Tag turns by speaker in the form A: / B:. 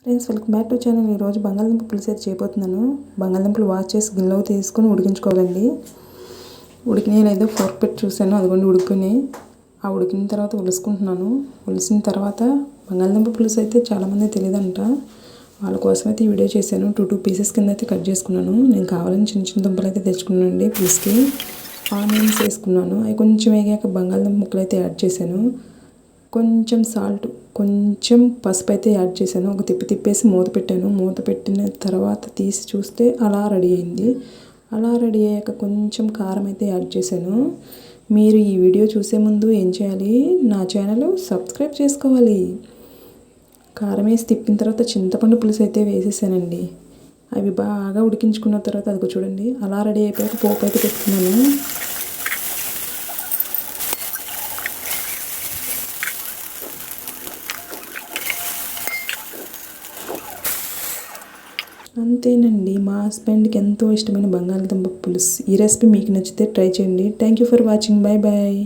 A: Friends, welcome back to channel. ఈరోజు బంగాళదుంప పులుసు అయితే చేయబోతున్నాను. బంగాళదుంపలు వాష్ చేసి గిన్నెలో తీసుకొని ఉడికించుకోవాలండి. ఉడికినాయి లేదో ఫోర్క్ పెట్టి చూశాను, అదిగోండి ఉడికినాయి. ఆ ఉడికిన తర్వాత ఉలుసుకుంటున్నాను. ఉలిసిన తర్వాత బంగాళదుంప పులుసు అయితే చాలామంది తెలియదంట. వాళ్ళ కోసం అయితే ఈ వీడియో చేశాను. టూ పీసెస్ కింద అయితే కట్ చేసుకున్నాను. నేను కావాలని చిన్న చిన్న దుంపలు అయితే తెచ్చుకున్నాను అండి పులుసుకి. ఆనియన్స్ వేసుకున్నాను. అవి కొంచెం వేగాక బంగాళదుంప ముక్కలు అయితే యాడ్ చేశాను. కొంచెం సాల్ట్, కొంచెం పసుపు అయితే యాడ్ చేశాను. ఒక తిప్పేసి మూత పెట్టాను. మూత పెట్టిన తర్వాత తీసి చూస్తే అలా రెడీ అయింది. అలా రెడీ అయ్యాక కొంచెం కారం అయితే యాడ్ చేశాను. మీరు ఈ వీడియో చూసే ముందు ఏం చేయాలి, నా ఛానల్ సబ్స్క్రైబ్ చేసుకోవాలి. కారం వేసి తిప్పిన తర్వాత చింతపండు పులుసు అయితే వేసేసానండి. అవి బాగా ఉడికించుకున్న తర్వాత అదిగో చూడండి, అలా రెడీ అయిపోయాక పోపు అయితే పెట్టుకున్నాను. అంతేనండి, మా హస్బెండ్కి ఎంతో ఇష్టమైన బంగాళదుంప పులుసు. ఈ రెసిపీ మీకు నచ్చితే ట్రై చేయండి. Thank you for watching. Bye bye.